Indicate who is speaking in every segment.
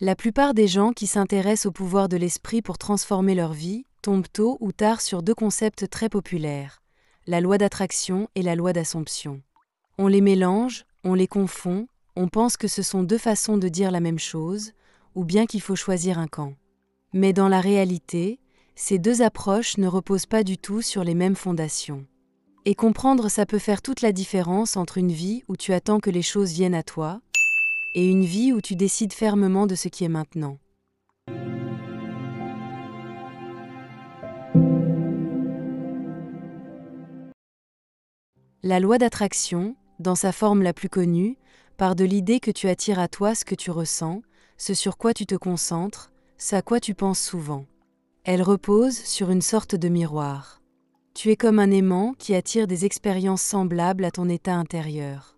Speaker 1: La plupart des gens qui s'intéressent au pouvoir de l'esprit pour transformer leur vie tombent tôt ou tard sur deux concepts très populaires, la loi d'attraction et la loi d'assomption. On les mélange, on les confond, on pense que ce sont deux façons de dire la même chose, ou bien qu'il faut choisir un camp. Mais dans la réalité, ces deux approches ne reposent pas du tout sur les mêmes fondations. Et comprendre ça peut faire toute la différence entre une vie où tu attends que les choses viennent à toi, et une vie où tu décides fermement de ce qui est maintenant. La loi d'attraction, dans sa forme la plus connue, part de l'idée que tu attires à toi ce que tu ressens, ce sur quoi tu te concentres, ce à quoi tu penses souvent. Elle repose sur une sorte de miroir. Tu es comme un aimant qui attire des expériences semblables à ton état intérieur.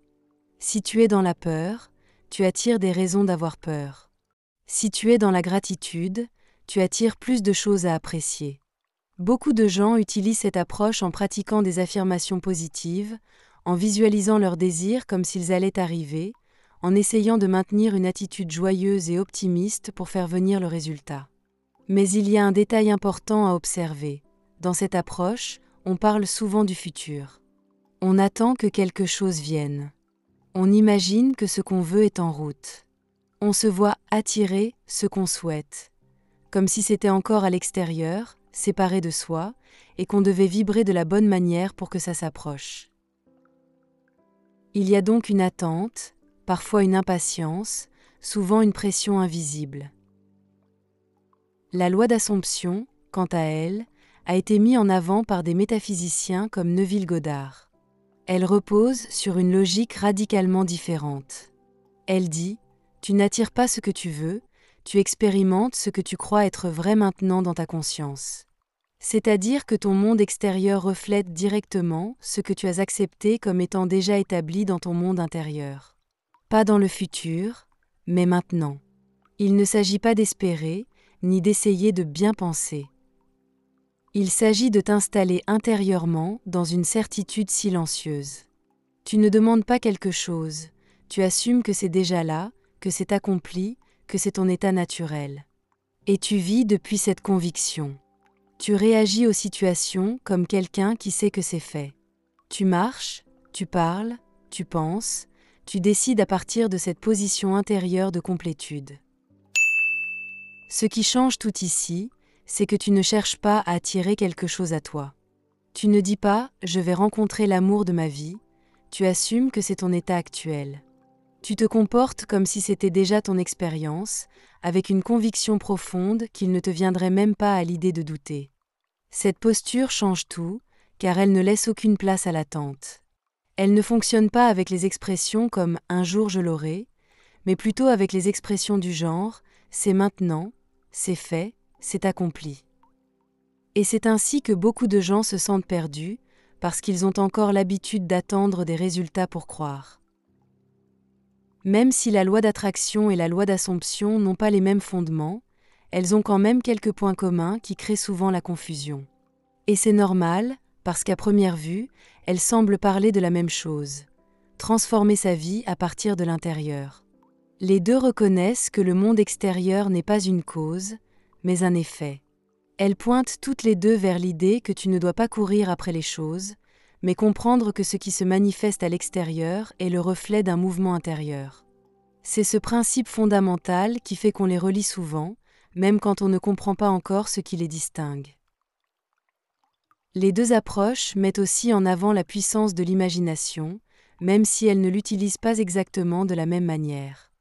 Speaker 1: Si tu es dans la peur, tu attires des raisons d'avoir peur. Si tu es dans la gratitude, tu attires plus de choses à apprécier. Beaucoup de gens utilisent cette approche en pratiquant des affirmations positives, en visualisant leurs désirs comme s'ils allaient arriver, en essayant de maintenir une attitude joyeuse et optimiste pour faire venir le résultat. Mais il y a un détail important à observer. Dans cette approche, on parle souvent du futur. On attend que quelque chose vienne. On imagine que ce qu'on veut est en route. On se voit attirer ce qu'on souhaite, comme si c'était encore à l'extérieur, séparé de soi, et qu'on devait vibrer de la bonne manière pour que ça s'approche. Il y a donc une attente, parfois une impatience, souvent une pression invisible. La loi d'assomption, quant à elle, a été mise en avant par des métaphysiciens comme Neville Goddard. Elle repose sur une logique radicalement différente. Elle dit « Tu n'attires pas ce que tu veux, tu expérimentes ce que tu crois être vrai maintenant dans ta conscience. » C'est-à-dire que ton monde extérieur reflète directement ce que tu as accepté comme étant déjà établi dans ton monde intérieur. Pas dans le futur, mais maintenant. Il ne s'agit pas d'espérer, ni d'essayer de bien penser. Il s'agit de t'installer intérieurement dans une certitude silencieuse. Tu ne demandes pas quelque chose, tu assumes que c'est déjà là, que c'est accompli, que c'est ton état naturel. Et tu vis depuis cette conviction. Tu réagis aux situations comme quelqu'un qui sait que c'est fait. Tu marches, tu parles, tu penses, tu décides à partir de cette position intérieure de complétude. Ce qui change tout ici, c'est que tu ne cherches pas à attirer quelque chose à toi. Tu ne dis pas « je vais rencontrer l'amour de ma vie », tu assumes que c'est ton état actuel. Tu te comportes comme si c'était déjà ton expérience, avec une conviction profonde qu'il ne te viendrait même pas à l'idée de douter. Cette posture change tout, car elle ne laisse aucune place à l'attente. Elle ne fonctionne pas avec les expressions comme « un jour je l'aurai », mais plutôt avec les expressions du genre « c'est maintenant », « c'est fait », « c'est accompli ». Et c'est ainsi que beaucoup de gens se sentent perdus, parce qu'ils ont encore l'habitude d'attendre des résultats pour croire. Même si la loi d'attraction et la loi d'assomption n'ont pas les mêmes fondements, elles ont quand même quelques points communs qui créent souvent la confusion. Et c'est normal, parce qu'à première vue, elles semblent parler de la même chose. Transformer sa vie à partir de l'intérieur. Les deux reconnaissent que le monde extérieur n'est pas une cause, mais un effet. Elles pointent toutes les deux vers l'idée que tu ne dois pas courir après les choses, mais comprendre que ce qui se manifeste à l'extérieur est le reflet d'un mouvement intérieur. C'est ce principe fondamental qui fait qu'on les relie souvent, même quand on ne comprend pas encore ce qui les distingue. Les deux approches mettent aussi en avant la puissance de l'imagination, même si elles ne l'utilisent pas exactement de la même manière.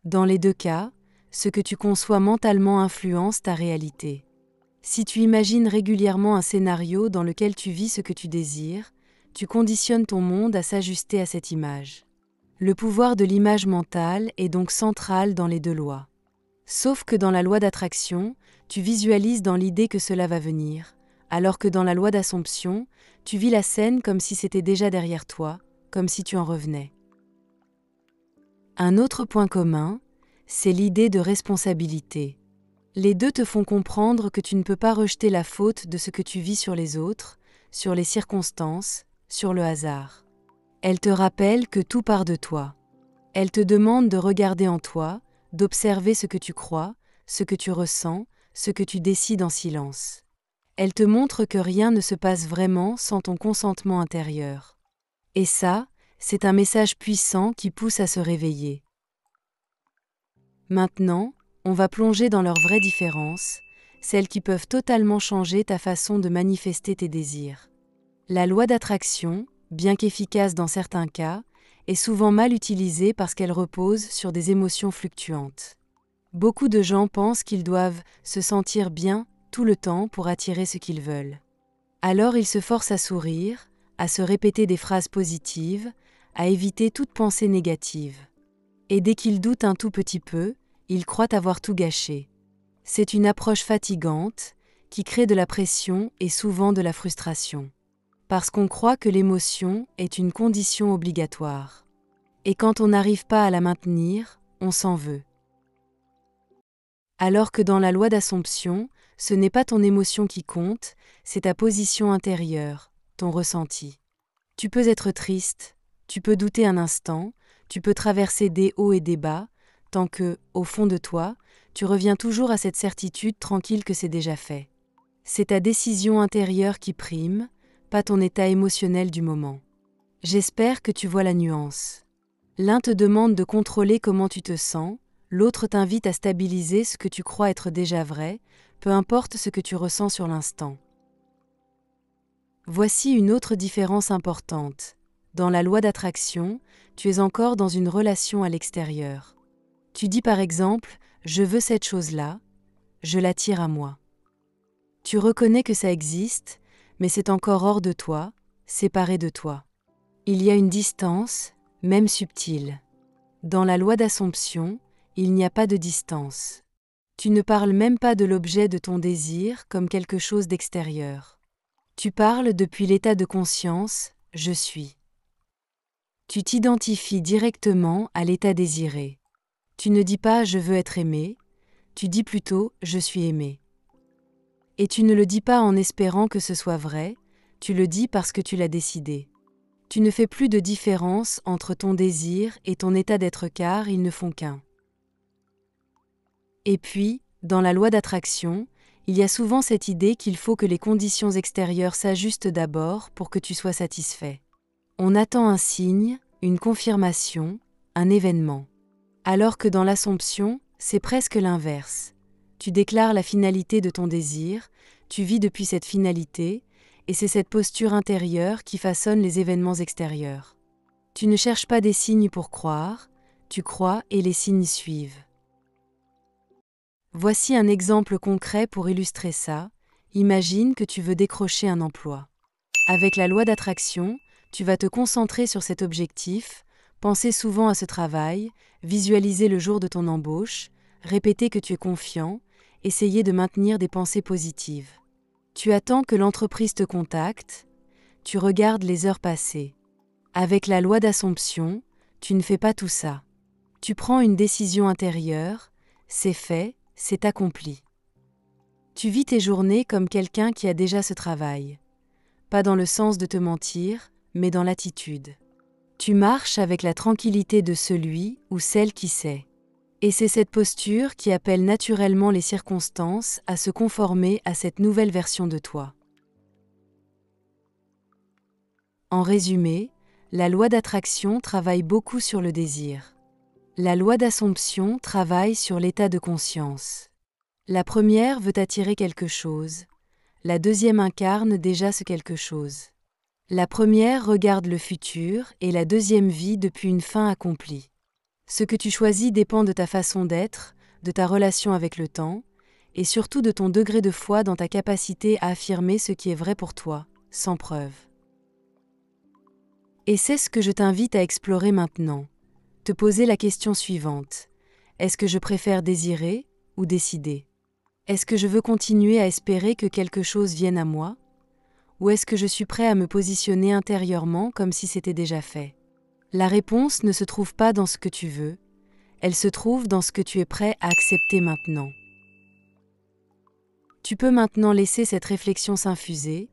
Speaker 1: Dans les deux cas, ce que tu conçois mentalement influence ta réalité. Si tu imagines régulièrement un scénario dans lequel tu vis ce que tu désires, tu conditionnes ton monde à s'ajuster à cette image. Le pouvoir de l'image mentale est donc central dans les deux lois. Sauf que dans la loi d'attraction, tu visualises dans l'idée que cela va venir, alors que dans la loi d'assomption, tu vis la scène comme si c'était déjà derrière toi, comme si tu en revenais. Un autre point commun, c'est l'idée de responsabilité. Les deux te font comprendre que tu ne peux pas rejeter la faute de ce que tu vis sur les autres, sur les circonstances, sur le hasard. Elles te rappellent que tout part de toi. Elles te demandent de regarder en toi, d'observer ce que tu crois, ce que tu ressens, ce que tu décides en silence. Elle te montre que rien ne se passe vraiment sans ton consentement intérieur. Et ça, c'est un message puissant qui pousse à se réveiller. Maintenant, on va plonger dans leurs vraies différences, celles qui peuvent totalement changer ta façon de manifester tes désirs. La loi d'attraction, bien qu'efficace dans certains cas, est souvent mal utilisée parce qu'elle repose sur des émotions fluctuantes. Beaucoup de gens pensent qu'ils doivent se sentir bien tout le temps pour attirer ce qu'ils veulent. Alors ils se forcent à sourire, à se répéter des phrases positives, à éviter toute pensée négative. Et dès qu'ils doutent un tout petit peu, ils croient avoir tout gâché. C'est une approche fatigante qui crée de la pression et souvent de la frustration. Parce qu'on croit que l'émotion est une condition obligatoire. Et quand on n'arrive pas à la maintenir, on s'en veut. Alors que dans la loi d'Assomption, ce n'est pas ton émotion qui compte, c'est ta position intérieure, ton ressenti. Tu peux être triste, tu peux douter un instant, tu peux traverser des hauts et des bas, tant que, au fond de toi, tu reviens toujours à cette certitude tranquille que c'est déjà fait. C'est ta décision intérieure qui prime, pas ton état émotionnel du moment. J'espère que tu vois la nuance. L'un te demande de contrôler comment tu te sens, l'autre t'invite à stabiliser ce que tu crois être déjà vrai, peu importe ce que tu ressens sur l'instant. Voici une autre différence importante. Dans la loi d'attraction, tu es encore dans une relation à l'extérieur. Tu dis par exemple « je veux cette chose-là », je l'attire à moi. Tu reconnais que ça existe, mais c'est encore hors de toi, séparé de toi. Il y a une distance, même subtile. Dans la loi d'Assomption, il n'y a pas de distance. Tu ne parles même pas de l'objet de ton désir comme quelque chose d'extérieur. Tu parles depuis l'état de conscience « je suis ». Tu t'identifies directement à l'état désiré. Tu ne dis pas « je veux être aimé », tu dis plutôt « je suis aimé ». Et tu ne le dis pas en espérant que ce soit vrai, tu le dis parce que tu l'as décidé. Tu ne fais plus de différence entre ton désir et ton état d'être car ils ne font qu'un. Et puis, dans la loi d'attraction, il y a souvent cette idée qu'il faut que les conditions extérieures s'ajustent d'abord pour que tu sois satisfait. On attend un signe, une confirmation, un événement. Alors que dans l'Assomption, c'est presque l'inverse. Tu déclares la finalité de ton désir, tu vis depuis cette finalité, et c'est cette posture intérieure qui façonne les événements extérieurs. Tu ne cherches pas des signes pour croire, tu crois et les signes suivent. Voici un exemple concret pour illustrer ça. Imagine que tu veux décrocher un emploi. Avec la loi d'attraction, tu vas te concentrer sur cet objectif, penser souvent à ce travail, visualiser le jour de ton embauche, répéter que tu es confiant, essayer de maintenir des pensées positives. Tu attends que l'entreprise te contacte, tu regardes les heures passées. Avec la loi d'Assomption, tu ne fais pas tout ça. Tu prends une décision intérieure, c'est fait, c'est accompli. Tu vis tes journées comme quelqu'un qui a déjà ce travail. Pas dans le sens de te mentir, mais dans l'attitude. Tu marches avec la tranquillité de celui ou celle qui sait. Et c'est cette posture qui appelle naturellement les circonstances à se conformer à cette nouvelle version de toi. En résumé, la loi d'attraction travaille beaucoup sur le désir. La loi d'Assomption travaille sur l'état de conscience. La première veut attirer quelque chose. La deuxième incarne déjà ce quelque chose. La première regarde le futur et la deuxième vit depuis une fin accomplie. Ce que tu choisis dépend de ta façon d'être, de ta relation avec le temps, et surtout de ton degré de foi dans ta capacité à affirmer ce qui est vrai pour toi, sans preuve. Et c'est ce que je t'invite à explorer maintenant. Te poser la question suivante. Est-ce que je préfère désirer ou décider ? Est-ce que je veux continuer à espérer que quelque chose vienne à moi ? Ou est-ce que je suis prêt à me positionner intérieurement comme si c'était déjà fait ? La réponse ne se trouve pas dans ce que tu veux, elle se trouve dans ce que tu es prêt à accepter maintenant. Tu peux maintenant laisser cette réflexion s'infuser,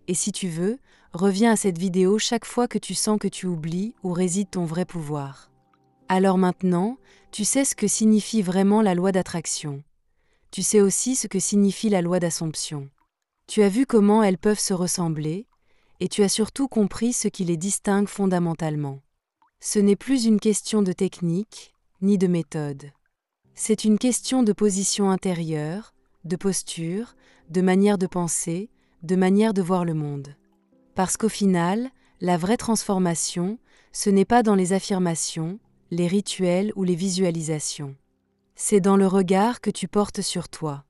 Speaker 1: et si tu veux, reviens à cette vidéo chaque fois que tu sens que tu oublies où réside ton vrai pouvoir. Alors maintenant, tu sais ce que signifie vraiment la loi d'attraction. Tu sais aussi ce que signifie la loi d'Assomption. Tu as vu comment elles peuvent se ressembler, et tu as surtout compris ce qui les distingue fondamentalement. Ce n'est plus une question de technique, ni de méthode. C'est une question de position intérieure, de posture, de manière de penser, de manière de voir le monde. Parce qu'au final, la vraie transformation, ce n'est pas dans les affirmations, les rituels ou les visualisations. C'est dans le regard que tu portes sur toi.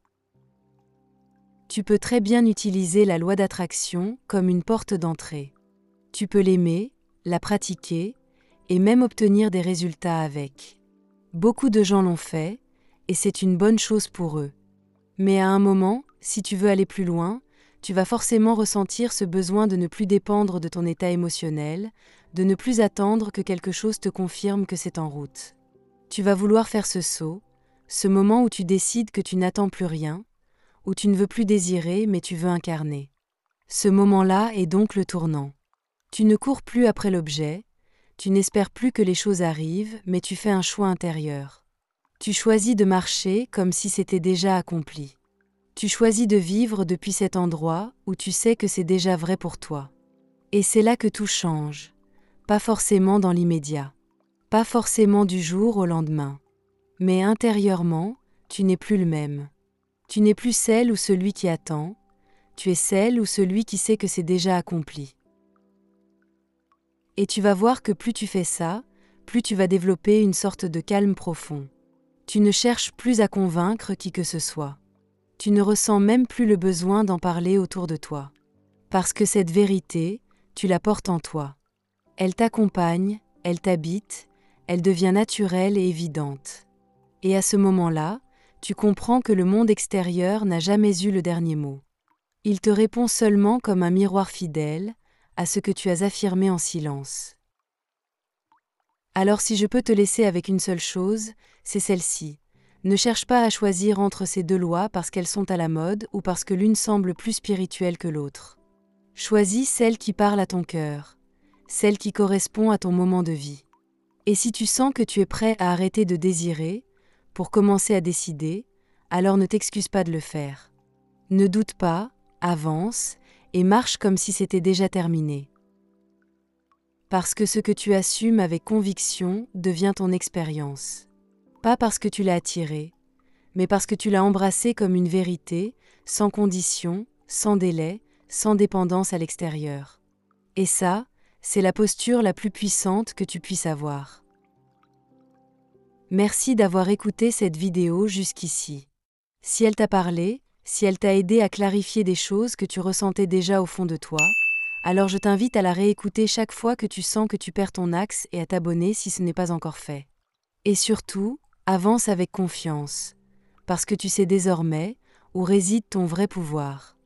Speaker 1: Tu peux très bien utiliser la loi d'attraction comme une porte d'entrée. Tu peux l'aimer, la pratiquer, et même obtenir des résultats avec. Beaucoup de gens l'ont fait, et c'est une bonne chose pour eux. Mais à un moment, si tu veux aller plus loin, tu vas forcément ressentir ce besoin de ne plus dépendre de ton état émotionnel, de ne plus attendre que quelque chose te confirme que c'est en route. Tu vas vouloir faire ce saut, ce moment où tu décides que tu n'attends plus rien, où tu ne veux plus désirer mais tu veux incarner. Ce moment-là est donc le tournant. Tu ne cours plus après l'objet, tu n'espères plus que les choses arrivent, mais tu fais un choix intérieur. Tu choisis de marcher comme si c'était déjà accompli. Tu choisis de vivre depuis cet endroit où tu sais que c'est déjà vrai pour toi. Et c'est là que tout change, pas forcément dans l'immédiat, pas forcément du jour au lendemain. Mais intérieurement, tu n'es plus le même. Tu n'es plus celle ou celui qui attend, tu es celle ou celui qui sait que c'est déjà accompli. Et tu vas voir que plus tu fais ça, plus tu vas développer une sorte de calme profond. Tu ne cherches plus à convaincre qui que ce soit. Tu ne ressens même plus le besoin d'en parler autour de toi. Parce que cette vérité, tu la portes en toi. Elle t'accompagne, elle t'habite, elle devient naturelle et évidente. Et à ce moment-là, tu comprends que le monde extérieur n'a jamais eu le dernier mot. Il te répond seulement comme un miroir fidèle à ce que tu as affirmé en silence. Alors si je peux te laisser avec une seule chose, c'est celle-ci. Ne cherche pas à choisir entre ces deux lois parce qu'elles sont à la mode ou parce que l'une semble plus spirituelle que l'autre. Choisis celle qui parle à ton cœur, celle qui correspond à ton moment de vie. Et si tu sens que tu es prêt à arrêter de désirer, pour commencer à décider, alors ne t'excuse pas de le faire. Ne doute pas, avance, et marche comme si c'était déjà terminé. Parce que ce que tu assumes avec conviction devient ton expérience. Pas parce que tu l'as attiré, mais parce que tu l'as embrassé comme une vérité, sans condition, sans délai, sans dépendance à l'extérieur. Et ça, c'est la posture la plus puissante que tu puisses avoir. Merci d'avoir écouté cette vidéo jusqu'ici. Si elle t'a parlé, si elle t'a aidé à clarifier des choses que tu ressentais déjà au fond de toi, alors je t'invite à la réécouter chaque fois que tu sens que tu perds ton axe et à t'abonner si ce n'est pas encore fait. Et surtout, avance avec confiance, parce que tu sais désormais où réside ton vrai pouvoir.